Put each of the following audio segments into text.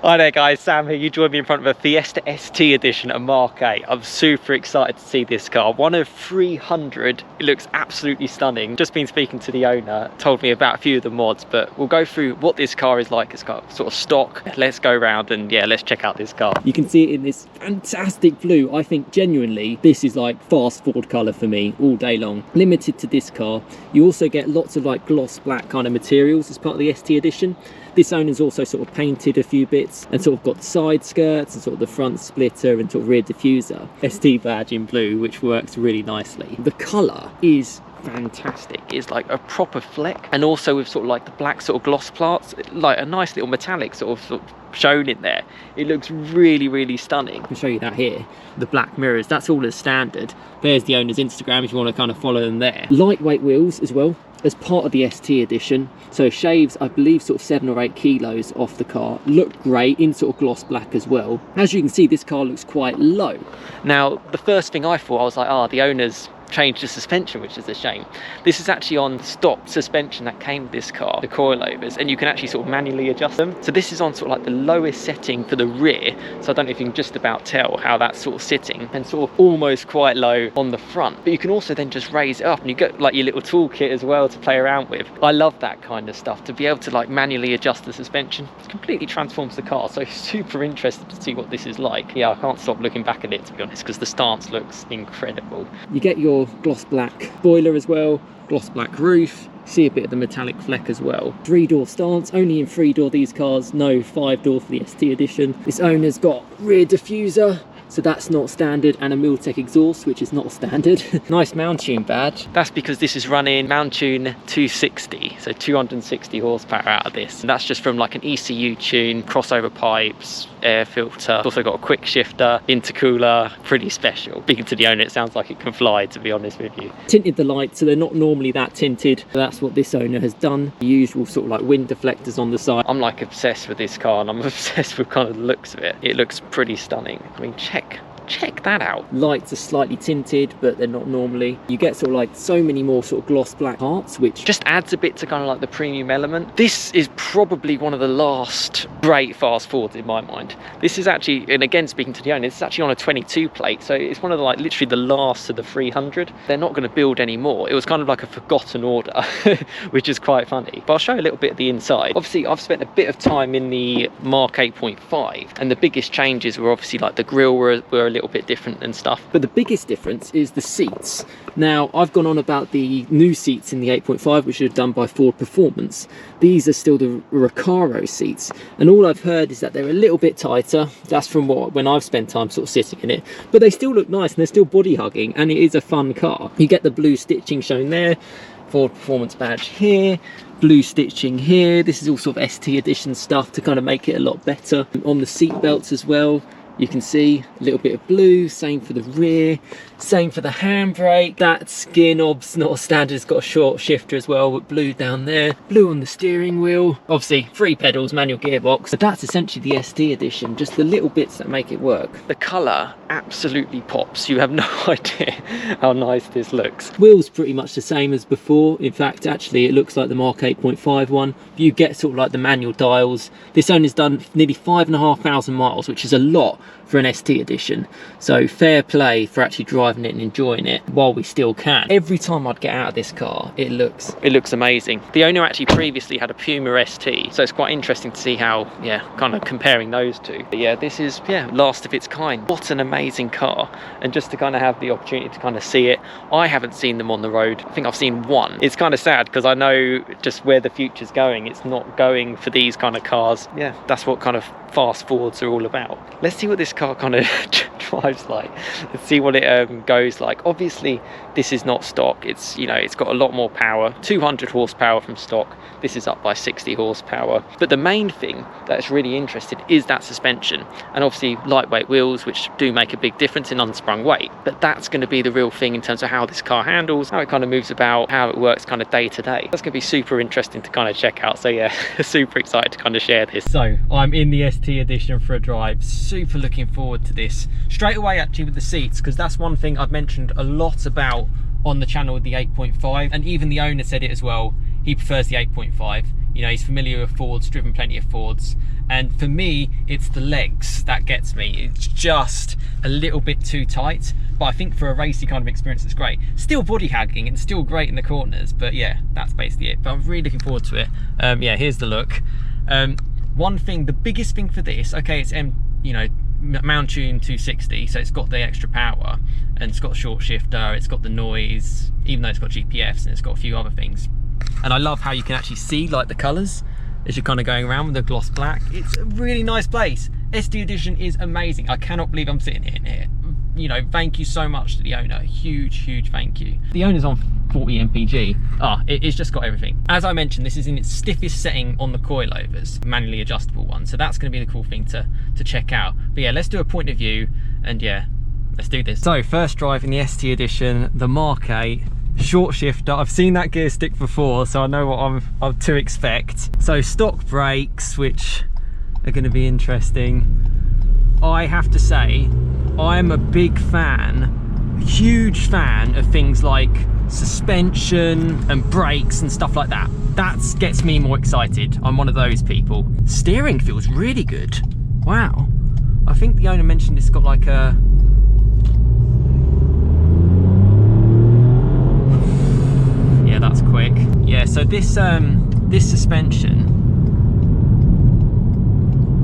Hi there guys, Sam here. You joined me in front of a Fiesta ST Edition, a Mark 8. I'm super excited to see this car. One of 300. It looks absolutely stunning. Just been speaking to the owner, told me about a few of the mods, but we'll go through what this car is like. It's got sort of stock. Let's go around and yeah, let's check out this car. You can see it in this fantastic blue. I think genuinely this is like fast forward colour for me all day long. Limited to this car. You also get lots of like gloss black kind of materials as part of the ST Edition. This owner's also sort of painted a few bits and sort of got the side skirts and sort of the front splitter and sort of rear diffuser. ST badge in blue, which works really nicely. The colour is fantastic. It's like a proper fleck, and also with sort of like the black sort of gloss parts, like a nice little metallic sort of shown in there. It looks really stunning. I'll show you that here. The black mirrors, that's all as standard. There's the owner's Instagram if you want to kind of follow them there. Lightweight wheels as well as part of the ST Edition, so shaves I believe sort of 7 or 8 kilos off the car. Look great in sort of gloss black as well. As you can see, this car looks quite low. Now the first thing I thought, I was like, the owner's changed the suspension, which is a shame. This is actually on stock suspension that came with this car, the coilovers, and you can actually sort of manually adjust them. So this is on sort of like the lowest setting for the rear, so I don't know if you can just about tell how that's sort of sitting, and sort of almost quite low on the front. But you can also then just raise it up and you get like your little toolkit as well to play around with. I love that kind of stuff, to be able to like manually adjust the suspension. It completely transforms the car, so super interested to see what this is like. Yeah, I can't stop looking back at it, to be honest, because the stance looks incredible. You get your gloss black boiler as well, gloss black roof, see a bit of the metallic fleck as well. 3-door stance, only in 3-door these cars, no 5-door for the ST Edition. This owner's got rear diffuser, so that's not standard, and a Miltek exhaust, which is not standard. Nice Mountune badge. That's because this is running Mountune 260, so 260 horsepower out of this. And that's just from like an ECU tune, crossover pipes, air filter. It's also got a quick shifter, intercooler, pretty special. Speaking to the owner, it sounds like it can fly, to be honest with you. Tinted the lights, so they're not normally that tinted. That's what this owner has done. The usual sort of like wind deflectors on the side. I'm like obsessed with this car, and I'm obsessed with kind of the looks of it. It looks pretty stunning. I mean, check that out. Lights are slightly tinted, but they're not normally. You get sort of like so many more sort of gloss black parts, which just adds a bit to kind of like the premium element. This is probably one of the last great fast forwards in my mind. This is actually, and again speaking to the owner, it's actually on a 22 plate, so it's one of the like literally the last of the 300. They're not going to build anymore. It was kind of like a forgotten order, which is quite funny. But I'll show you a little bit of the inside. Obviously I've spent a bit of time in the Mark 8.5, and the biggest changes were obviously like the grille were a little bit different and stuff, but the biggest difference is the seats. Now I've gone on about the new seats in the 8.5, which are done by Ford Performance. These are still the Recaro seats, and all I've heard is that they're a little bit tighter. That's from when I've spent time sort of sitting in it, but they still look nice and they're still body hugging, and it is a fun car. You get the blue stitching shown there, Ford Performance badge here, blue stitching here. This is all sort of ST Edition stuff to kind of make it a lot better. On the seat belts as well, you can see a little bit of blue, same for the rear, same for the handbrake. That skin ob's not standard, it's got a short shifter as well, with blue down there, blue on the steering wheel. Obviously 3 pedals, manual gearbox, but that's essentially the ST Edition, just the little bits that make it work. The colour absolutely pops. You have no idea how nice this looks. Wheels pretty much the same as before. In fact, actually it looks like the Mark 8.5 one. You get sort of like the manual dials. This owner's done nearly 5,500 miles, which is a lot for an ST Edition, so fair play for actually driving it and enjoying it while we still can. Every time I'd get out of this car, it looks amazing. The owner actually previously had a Puma ST, so it's quite interesting to see how, yeah, kind of comparing those two. But yeah, this is, yeah, last of its kind. What an amazing car, and just to kind of have the opportunity to kind of see it. I haven't seen them on the road. I think I've seen one. It's kind of sad because I know just where the future's going. It's not going for these kind of cars. Yeah, that's what kind of fast forwards are all about. Let's see what this car kind of drives like. Let's see what it goes like. Obviously this is not stock. It's, you know, it's got a lot more power, 200 horsepower from stock. This is up by 60 horsepower. But the main thing that's really interesting is that suspension, and obviously lightweight wheels, which do make a big difference in unsprung weight. But that's going to be the real thing in terms of how this car handles, how it kind of moves about, how it works kind of day to day. That's going to be super interesting to kind of check out. So yeah, super excited to kind of share this. So I'm in the ST Edition for a drive. Super looking forward to this. Straight away actually with the seats, because that's one thing I've mentioned a lot about on the channel with the 8.5, and even the owner said it as well. He prefers the 8.5. You know, he's familiar with Fords, driven plenty of Fords, And for me, it's the legs that gets me. It's just a little bit too tight, but I think for a racy kind of experience, it's great. Still body hagging and still great in the corners, but yeah, that's basically it. But I'm really looking forward to it. Yeah, here's the look. One thing, the biggest thing for this, okay, it's Mountune 260, so it's got the extra power and it's got a short shifter, it's got the noise, even though it's got GPS and it's got a few other things. And I love how you can actually see like the colours as you're kind of going around with the gloss black. It's a really nice place. ST Edition is amazing. I cannot believe I'm sitting in here. You know, thank you so much to the owner. Huge thank you. The owner's on 40 mpg. It's just got everything. As I mentioned, this is in its stiffest setting on the coilovers, manually adjustable one. So that's going to be the cool thing to check out. But yeah, let's do a point of view, and yeah, let's do this. So first drive in the ST Edition, the Mark 8. Short shifter. I've seen that gear stick before, so I know what I'm to expect. So stock brakes, which are going to be interesting. I have to say, I'm a big fan, huge fan of things like suspension and brakes and stuff like that. That gets me more excited. I'm one of those people. Steering feels really good. Wow. I think the owner mentioned it's got like a... yeah, that's quick. Yeah, so this suspension,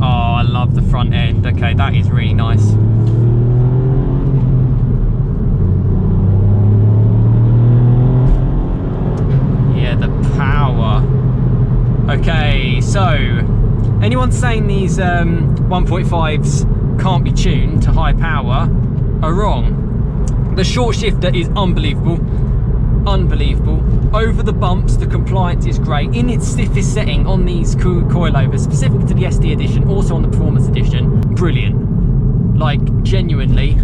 oh, I love the front end. Okay, that is really nice. Yeah, the power. Okay, so anyone saying these 1.5s can't be tuned to high power are wrong. The short shifter is unbelievable. Unbelievable. Over the bumps, the compliance is great. In its stiffest setting on these coilovers, specific to the ST Edition, also on the Performance Edition, brilliant. Like, genuinely.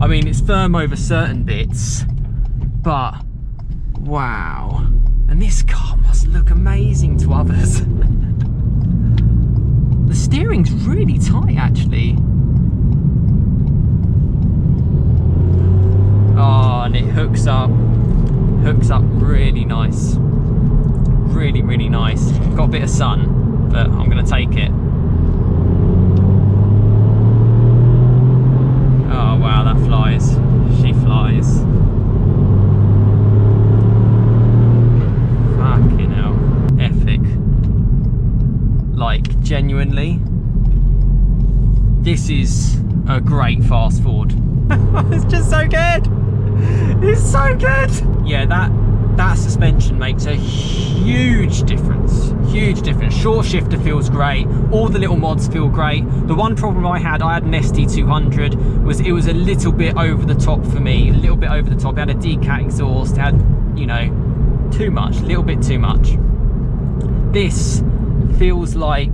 I mean, it's firm over certain bits, but wow. And this car must look amazing to others. The steering's really tight, actually. Oh, and it hooks up really nice. Really nice. Got a bit of sun, but I'm gonna take it. Oh wow, that flies. She flies. Fucking hell. Epic. Like, genuinely, this is a great fast forward. It's just so good. It's so good. Yeah, that suspension makes a huge difference. Huge difference. Short shifter feels great. All the little mods feel great. The one problem I had an ST200, was it was a little bit over the top for me. A little bit over the top. It had a decat exhaust. It had, you know, too much. A little bit too much. This feels like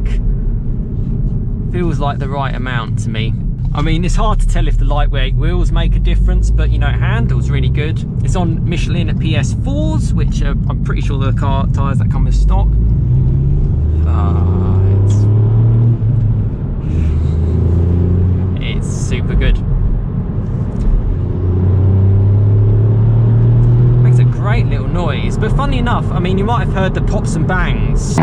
the right amount to me. I mean, it's hard to tell if the lightweight wheels make a difference, but you know, it handles really good. It's on Michelin PS4s, which are, I'm pretty sure the car tyres that come with stock. It's super good. Makes a great little noise, but funny enough, I mean, you might have heard the pops and bangs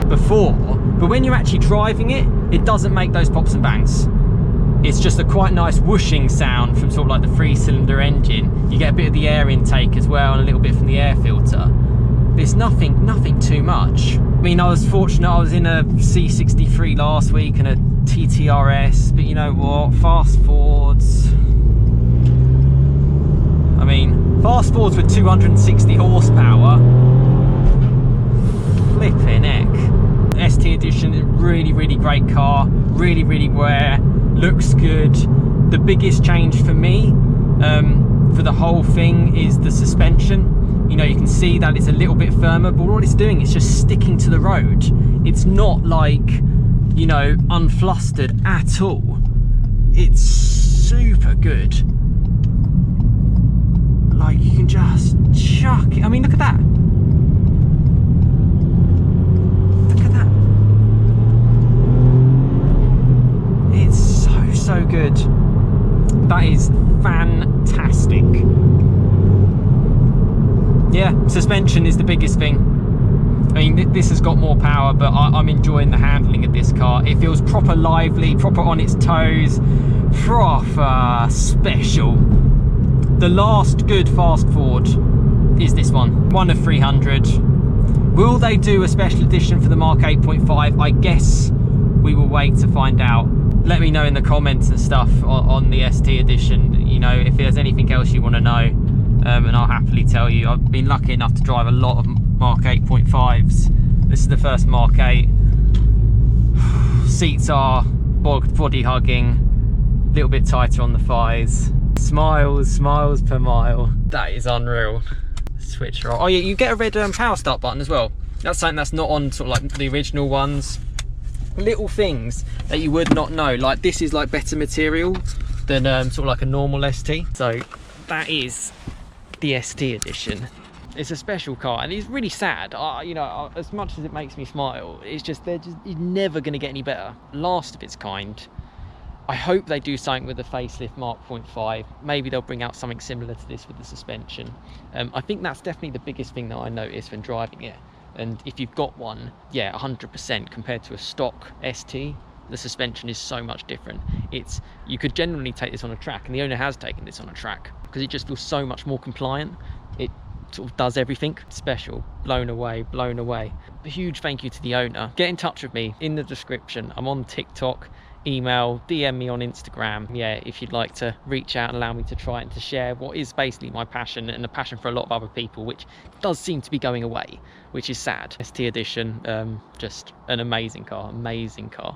before, but when you're actually driving it, it doesn't make those pops and bangs. It's just a quite nice whooshing sound from sort of like the 3-cylinder engine. You get a bit of the air intake as well, and a little bit from the air filter. There's nothing too much. I mean, I was fortunate, I was in a C63 last week and a TTRS, but you know what, fast forwards. I mean, fast forwards with 260 horsepower. Flipping heck. ST Edition, really great car. Really rare. Looks good. The biggest change for me, for the whole thing, is the suspension. You know, you can see that it's a little bit firmer, but what it's doing is just sticking to the road. It's not like, you know, unflustered at all. It's super good. Like, you can just chuck it. I mean, look at that. Look at that. It's so good. That is fantastic. Suspension is the biggest thing. I mean, this has got more power, but I'm enjoying the handling of this car. It feels proper lively, proper on its toes, proper special. The last good fast forward is this one of 300. Will they do a special edition for the Mark 8.5? I guess we will wait to find out. Let me know in the comments and stuff on the ST edition, you know, if there's anything else you want to know, and I'll happily tell you. I've been lucky enough to drive a lot of Mark 8.5s. This is the first Mark 8. Seats are body hugging, a little bit tighter on the thighs. Smiles per mile. That is unreal. Switch her off. Oh yeah, you get a red power start button as well. That's something that's not on sort of like the original ones. Little things that you would not know, like this is like better material than sort of like a normal ST. So that is the ST edition. It's a special car, and it's really sad. You know, as much as it makes me smile, it's just it's never going to get any better. Last of its kind. I hope they do something with the facelift Mark 0.5. Maybe they'll bring out something similar to this with the suspension. I think that's definitely the biggest thing that I noticed when driving it. And if you've got one, yeah, 100% compared to a stock ST, the suspension is so much different. You could genuinely take this on a track, and the owner has taken this on a track, because it just feels so much more compliant. It sort of does everything. Special. Blown away, blown away. A huge thank you to the owner. Get in touch with me in the description. I'm on TikTok, email, DM me on Instagram. Yeah, if you'd like to reach out and allow me to try and to share what is basically my passion, and a passion for a lot of other people, which does seem to be going away, which is sad. ST edition, just an amazing car, amazing car.